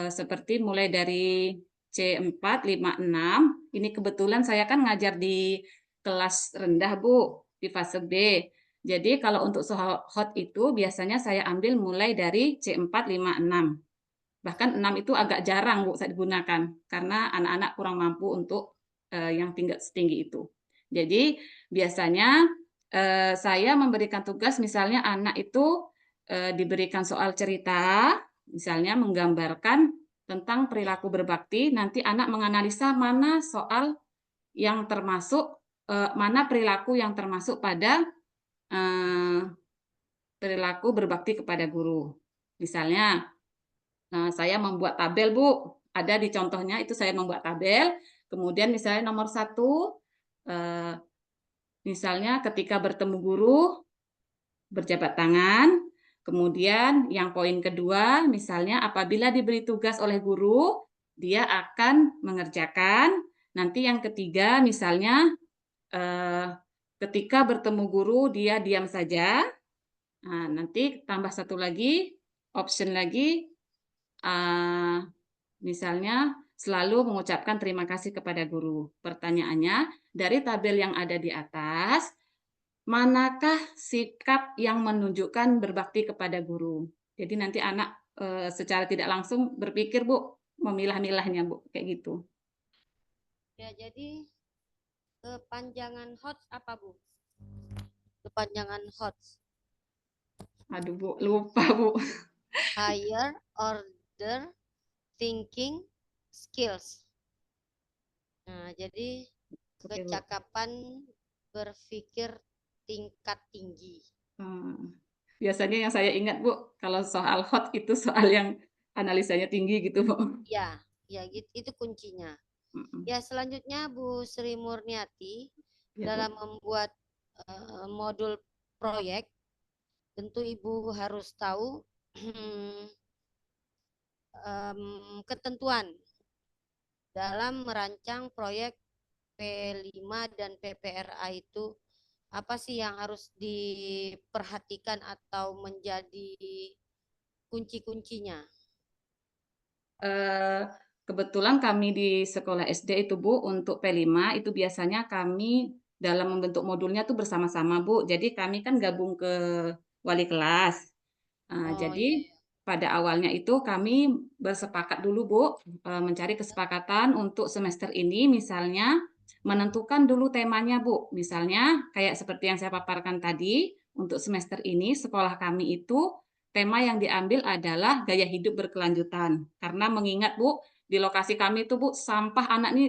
seperti mulai dari C4, 5, 6. Ini kebetulan saya kan ngajar di kelas rendah, Bu, di fase B. Jadi kalau untuk soal hot itu biasanya saya ambil mulai dari C4, 5, 6. Bahkan 6 itu agak jarang Bu saya digunakan karena anak-anak kurang mampu untuk yang tingkat setinggi itu. Jadi biasanya saya memberikan tugas misalnya anak itu diberikan soal cerita, misalnya menggambarkan tentang perilaku berbakti, nanti anak menganalisa mana soal yang termasuk mana perilaku yang termasuk pada perilaku berbakti kepada guru. Misalnya saya membuat tabel, Bu. Ada di contohnya itu saya membuat tabel. Kemudian misalnya nomor 1, misalnya ketika bertemu guru, berjabat tangan. Kemudian yang poin kedua, misalnya apabila diberi tugas oleh guru, dia akan mengerjakan. Nanti yang ketiga, misalnya ketika bertemu guru, dia diam saja. Nah, nanti tambah satu lagi, option lagi, misalnya selalu mengucapkan terima kasih kepada guru. Pertanyaannya, dari tabel yang ada di atas, manakah sikap yang menunjukkan berbakti kepada guru? Jadi nanti anak secara tidak langsung berpikir, Bu, memilah-milahnya, Bu, kayak gitu. Ya, jadi kepanjangan HOTS apa, Bu? Kepanjangan HOTS. Aduh, Bu, lupa, Bu. Higher Order Thinking Skills. Nah, jadi Oke, Bu. kecakapan berpikir tingkat tinggi. Biasanya yang saya ingat, Bu, kalau soal hot itu soal yang analisanya tinggi gitu, Bu. Ya, ya gitu, itu kuncinya. Ya, selanjutnya Bu Sri Murniati Ya, dalam Bu. membuat modul proyek, tentu Ibu harus tahu ketentuan dalam merancang proyek P5 dan PPRA itu apa sih yang harus diperhatikan atau menjadi kunci-kuncinya? Kebetulan kami di sekolah SD itu, Bu, untuk P5 itu biasanya kami dalam membentuk modulnya tuh bersama-sama, Bu. Jadi kami kan gabung ke wali kelas. Oh Jadi iya, pada awalnya itu kami bersepakat dulu, Bu, mencari kesepakatan untuk semester ini misalnya menentukan dulu temanya, Bu. Misalnya kayak seperti yang saya paparkan tadi, untuk semester ini sekolah kami itu tema yang diambil adalah gaya hidup berkelanjutan. Karena mengingat, Bu, di lokasi kami itu, Bu, sampah anak ini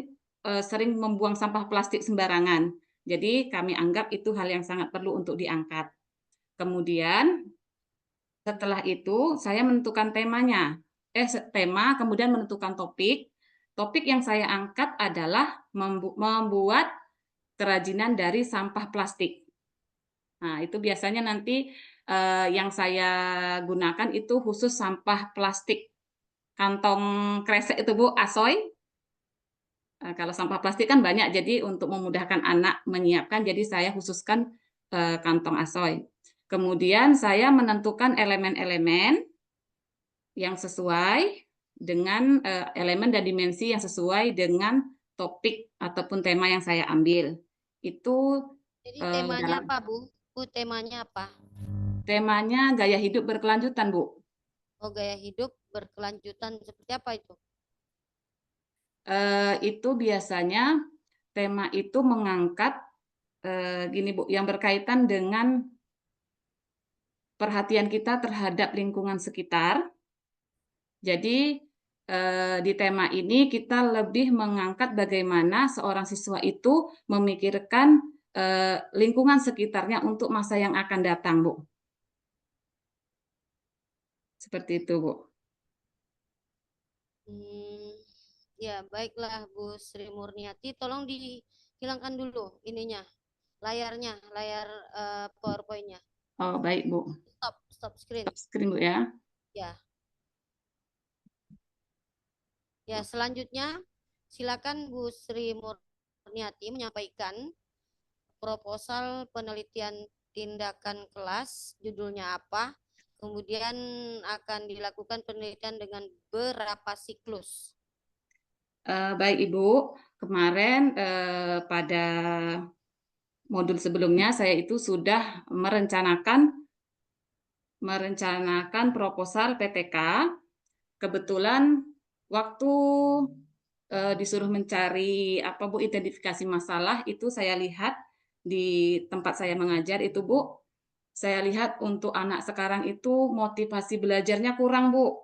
sering membuang sampah plastik sembarangan. Jadi kami anggap itu hal yang sangat perlu untuk diangkat. Kemudian setelah itu saya menentukan temanya. Tema, kemudian menentukan topik. Topik yang saya angkat adalah membuat kerajinan dari sampah plastik. Nah, itu biasanya nanti yang saya gunakan itu khusus sampah plastik kantong kresek itu, Bu, asoy. Kalau sampah plastik kan banyak, jadi untuk memudahkan anak menyiapkan, jadi saya khususkan kantong asoy. Kemudian saya menentukan elemen-elemen yang sesuai dengan elemen dan dimensi yang sesuai dengan topik ataupun tema yang saya ambil. Itu jadi temanya dalam apa, Bu? Bu, temanya apa? temanya gaya hidup berkelanjutan, Bu. Oh, gaya hidup berkelanjutan seperti apa itu? Itu biasanya tema itu mengangkat gini, Bu, yang berkaitan dengan perhatian kita terhadap lingkungan sekitar. Jadi di tema ini kita lebih mengangkat bagaimana seorang siswa itu memikirkan lingkungan sekitarnya untuk masa yang akan datang, Bu. Seperti itu, Bu. Ya, baiklah Bu Sri Murniati, tolong dihilangkan dulu ininya, layarnya, layar PowerPoint-nya. Oh, baik, Bu. Stop screen. Stop screen, Bu, ya. Ya. Ya, selanjutnya silakan Bu Sri Murniati menyampaikan proposal penelitian tindakan kelas, judulnya apa, kemudian akan dilakukan penelitian dengan berapa siklus. Baik, Ibu. Kemarin pada modul sebelumnya saya itu sudah merencanakan proposal PTK. Kebetulan waktu disuruh mencari Bu identifikasi masalah itu saya lihat di tempat saya mengajar itu Bu, saya lihat untuk anak sekarang itu motivasi belajarnya kurang Bu.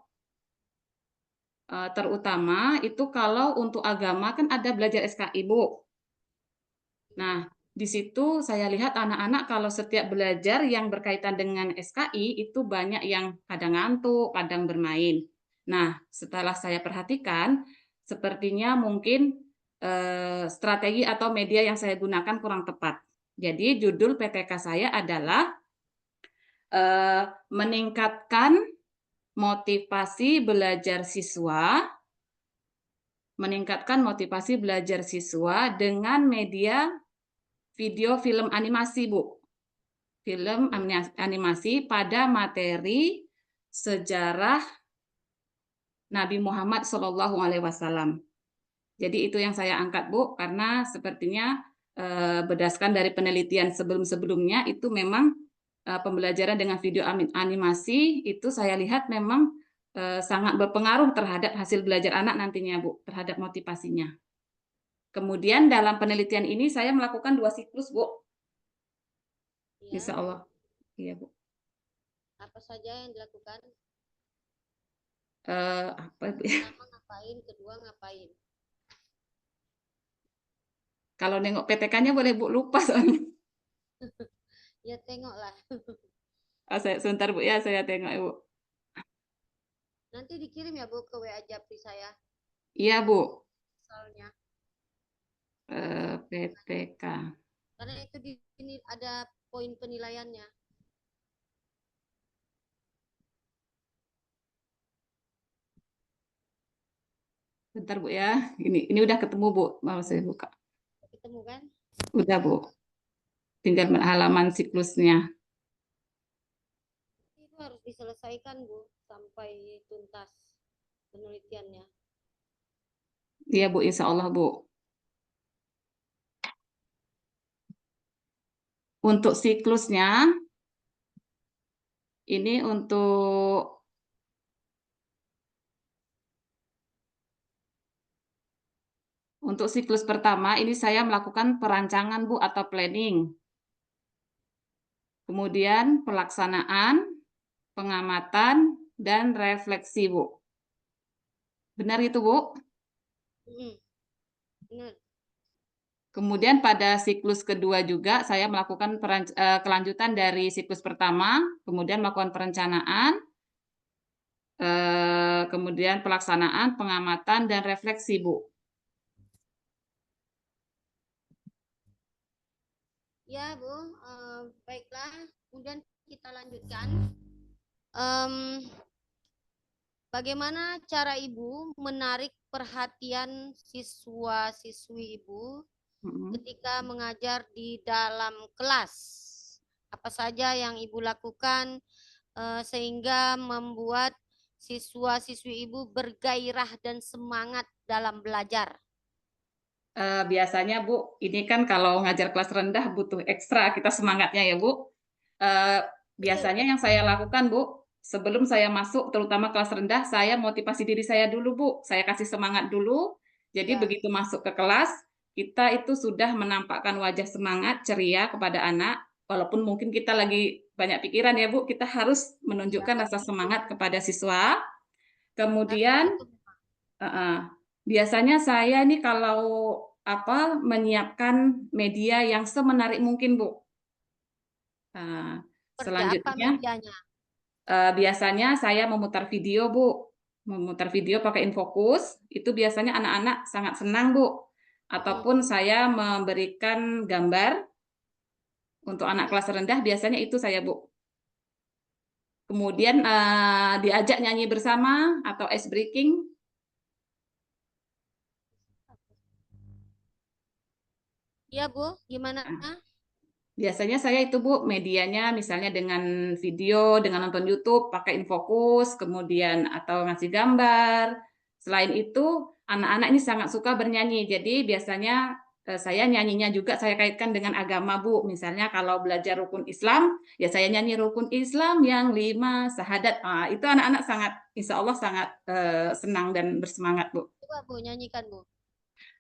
Terutama itu kalau untuk agama kan ada belajar SKI Bu. Nah, di situ saya lihat anak-anak kalau setiap belajar yang berkaitan dengan SKI itu banyak yang kadang ngantuk, kadang bermain. Nah, setelah saya perhatikan, sepertinya mungkin strategi atau media yang saya gunakan kurang tepat. Jadi judul PTK saya adalah meningkatkan motivasi belajar siswa dengan media video film animasi, Bu. Film animasi pada materi sejarah Nabi Muhammad SAW. Jadi itu yang saya angkat, Bu, karena sepertinya berdasarkan dari penelitian sebelum-sebelumnya itu memang pembelajaran dengan video animasi itu saya lihat memang sangat berpengaruh terhadap hasil belajar anak nantinya, Bu, terhadap motivasinya. Kemudian dalam penelitian ini saya melakukan 2 siklus, Bu. Ya. Insya Allah. Iya, Bu. Apa saja yang dilakukan? Apa, Bu? Pertama ngapain, kedua ngapain? Kalau nengok PTK-nya boleh Bu, lupa soalnya. Ya tengoklah. Sebentar Bu ya, saya tengok Bu. Nanti dikirim ya Bu ke WA Japri saya. Iya Bu. Soalnya. PTK. Karena itu di sini ada poin penilaiannya. Bentar Bu ya. Ini udah ketemu Bu. Mau saya buka. Ketemu kan? Udah Bu. Tinggal halaman siklusnya. Itu harus diselesaikan Bu sampai tuntas penelitiannya. Iya Bu, insya Allah Bu. Untuk siklusnya, ini untuk siklus pertama, ini saya melakukan perancangan Bu atau planning. Kemudian pelaksanaan, pengamatan, dan refleksi Bu. Benar itu Bu? Benar. Kemudian pada siklus kedua juga saya melakukan kelanjutan dari siklus pertama, kemudian melakukan perencanaan, kemudian pelaksanaan, pengamatan, dan refleksi, Bu. Ya Bu, baiklah. Kemudian kita lanjutkan. Bagaimana cara Ibu menarik perhatian siswa-siswi Ibu ketika mengajar di dalam kelas? Apa saja yang Ibu lakukan sehingga membuat siswa-siswi Ibu bergairah dan semangat dalam belajar? Biasanya Bu, ini kan kalau ngajar kelas rendah butuh ekstra kita semangatnya ya Bu. Biasanya yang saya lakukan Bu, sebelum saya masuk terutama kelas rendah, saya motivasi diri saya dulu Bu. Saya kasih semangat dulu. Jadi begitu masuk ke kelas, kita itu sudah menampakkan wajah semangat, ceria kepada anak. Walaupun mungkin kita lagi banyak pikiran ya Bu, kita harus menunjukkan rasa semangat kepada siswa. Kemudian biasanya saya ini kalau menyiapkan media yang semenarik mungkin Bu. Selanjutnya biasanya saya memutar video Bu, pakai Infokus. Itu biasanya anak-anak sangat senang Bu. Ataupun saya memberikan gambar untuk anak kelas rendah, biasanya itu saya Bu. Kemudian diajak nyanyi bersama atau ice breaking. Iya Bu, gimana? Biasanya saya itu Bu, medianya misalnya dengan video, dengan nonton YouTube, pakai Infokus, kemudian atau ngasih gambar. Selain itu, anak-anak ini sangat suka bernyanyi. Jadi biasanya Saya nyanyinya juga saya kaitkan dengan agama, Bu. Misalnya kalau belajar rukun Islam, ya saya nyanyi rukun Islam yang 5 syahadat. Itu anak-anak sangat, insya Allah sangat senang dan bersemangat, Bu. Coba Bu nyanyikan Bu.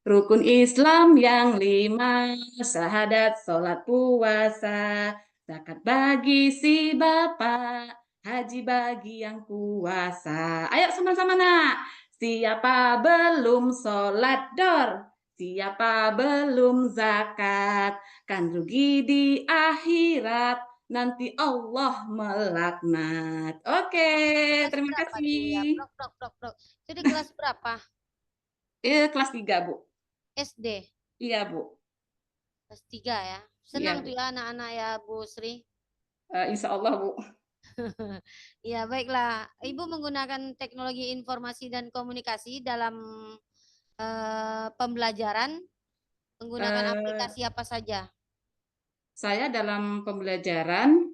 Rukun Islam yang 5, syahadat, sholat, puasa, zakat bagi si bapak, haji bagi yang kuasa. Ayo sama-sama nak. Siapa belum sholat dor? Siapa belum zakat? Kan rugi di akhirat. Nanti Allah melaknat. Oke, Kelas terima berapa Bu ya? kasih. Prok, prok, prok, prok. Jadi kelas berapa? Kelas 3, Bu. SD. Iya, Bu. Kelas 3 ya. Iya, Senang Bu. tuh ya anak-anak ya Bu Sri. Insya Allah, Bu. Ya, baiklah. Ibu menggunakan teknologi informasi dan komunikasi dalam pembelajaran menggunakan Eh, aplikasi apa saja? saya dalam pembelajaran,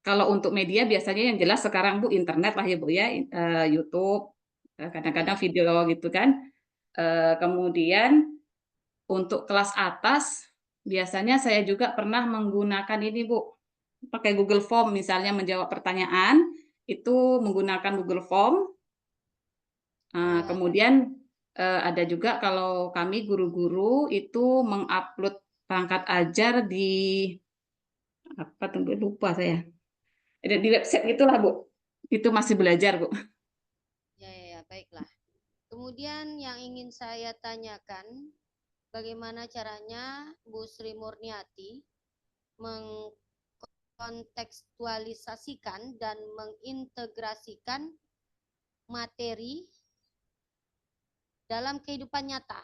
kalau untuk media biasanya yang jelas sekarang Bu internet lah ya Bu ya, YouTube, kadang-kadang Ya. video gitu kan. Kemudian untuk kelas atas, biasanya saya juga pernah menggunakan ini Bu, pakai Google Form misalnya menjawab pertanyaan, itu menggunakan Google Form. Oh ya. Kemudian ada juga kalau kami guru-guru itu mengupload perangkat ajar di apa tuh Bu? Lupa saya. Ada di website gitulah Bu. Itu masih belajar Bu. Ya, ya, ya, baiklah. Kemudian yang ingin saya tanyakan, bagaimana caranya Bu Sri Murniati mengkontekstualisasikan dan mengintegrasikan materi dalam kehidupan nyata.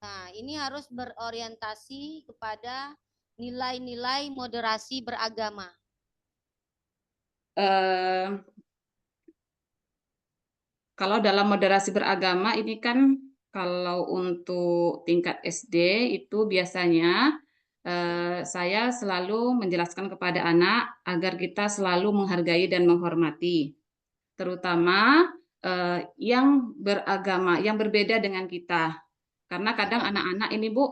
Nah, ini harus berorientasi kepada nilai-nilai moderasi beragama. Eh, Kalau dalam moderasi beragama ini kan kalau untuk tingkat SD itu biasanya saya selalu menjelaskan kepada anak agar kita selalu menghargai dan menghormati, terutama yang beragama, yang berbeda dengan kita. Karena kadang anak-anak ini Bu,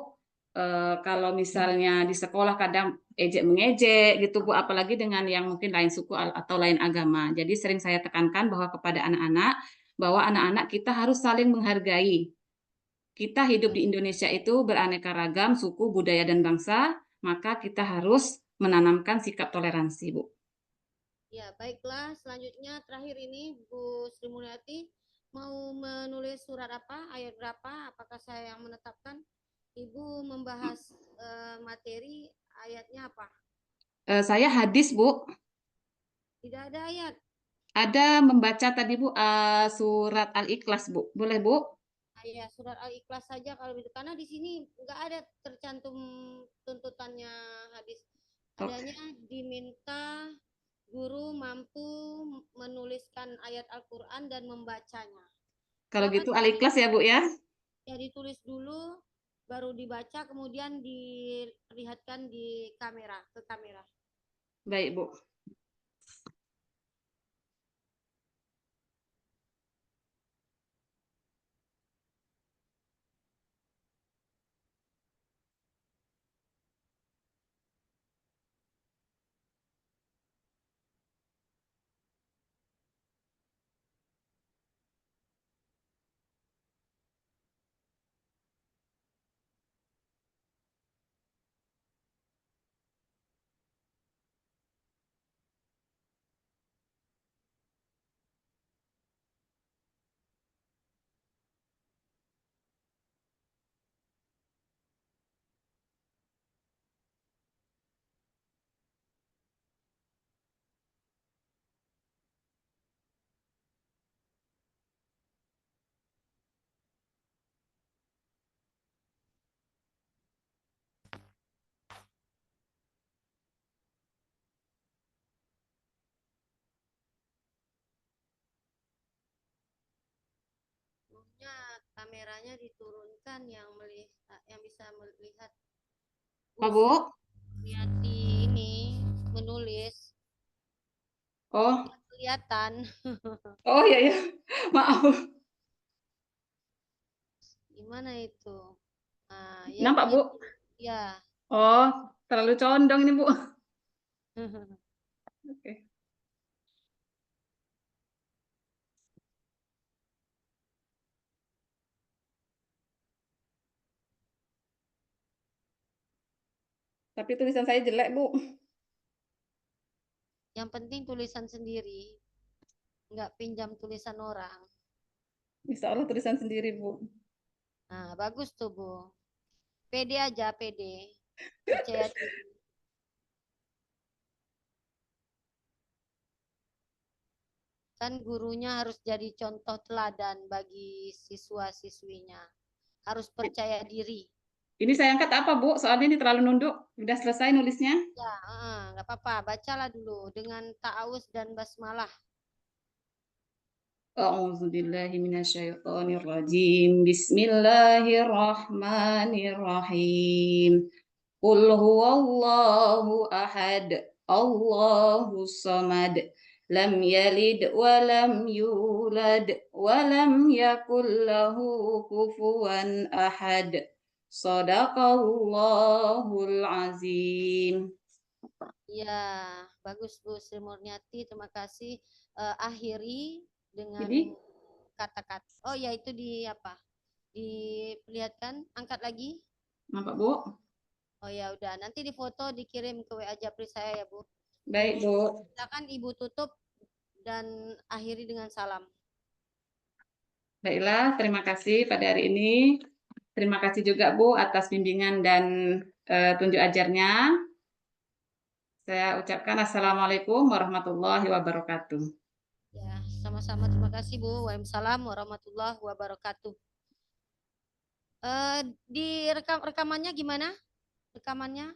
kalau misalnya di sekolah kadang ejek mengejek gitu Bu, apalagi dengan yang mungkin lain suku atau lain agama. Jadi sering saya tekankan bahwa kepada anak-anak bahwa anak-anak kita harus saling menghargai. Kita hidup di Indonesia itu beraneka ragam suku, budaya dan bangsa, maka kita harus menanamkan sikap toleransi, Bu. Ya, baiklah. Selanjutnya terakhir ini Bu Sri Mulyati mau menulis surat apa, ayat berapa? Apakah saya yang menetapkan? Ibu membahas materi ayatnya apa? Saya hadis, Bu. Tidak ada ayat. Ada membaca tadi, Bu, surat Al-Ikhlas, Bu. Boleh, Bu? Ya, surat Al-Ikhlas saja kalau begitu. Karena di sini nggak ada tercantum tuntutannya hadis. Oke. Adanya diminta guru mampu menuliskan ayat Al-Quran dan membacanya. Kalau Silakan gitu Al-Ikhlas ya, Bu, ya. ya ditulis dulu, baru dibaca, kemudian dilihatkan di kamera, ke kamera. Baik, Bu. Sebenarnya kameranya diturunkan yang bisa melihat Pak, Bu Bu? Sri Mulyati ini menulis. Oh, Kelihatan. oh ya ya. Maaf. Gimana itu? Nah, ya Nampak, Bu? begitu. Ya. Oh, terlalu condong ini, Bu. Oke. Tapi tulisan saya jelek, Bu. Yang penting tulisan sendiri, nggak pinjam tulisan orang. Insya Allah tulisan sendiri, Bu. Nah, bagus tuh, Bu. Pede aja, pede. Percaya diri. Kan gurunya harus jadi contoh teladan bagi siswa-siswinya. Harus percaya diri. Ini saya angkat apa, Bu? Soalnya ini terlalu nunduk. Udah selesai nulisnya. Ya, nggak apa-apa. Bacalah dulu dengan ta'awuz dan basmalah. A'udzubillahiminasyaitonirrajim. Bismillahirrahmanirrahim. Qul huwallahu ahad. Allahus samad. Lam yalid wa lam yulad wa lam yakul lahu kufuwan ahad. Shadaqallahul azim. Ya, bagus Bu Sri Murniati. Terima kasih. Akhiri dengan Jadi, kata-kata. Oh ya, itu di apa? Diperlihatkan. Angkat lagi. nampak, Bu? Oh ya, udah. Nanti difoto dikirim ke WA Japri saya ya, Bu. Baik, Bu. Silakan Ibu tutup dan akhiri dengan salam. Baiklah, terima kasih pada hari ini. Terima kasih juga, Bu, atas bimbingan dan tunjuk ajarnya. Saya ucapkan Assalamualaikum warahmatullahi wabarakatuh. Ya, sama-sama terima kasih Bu. Waalaikumsalam warahmatullahi wabarakatuh. Di rekamannya gimana? Rekamannya?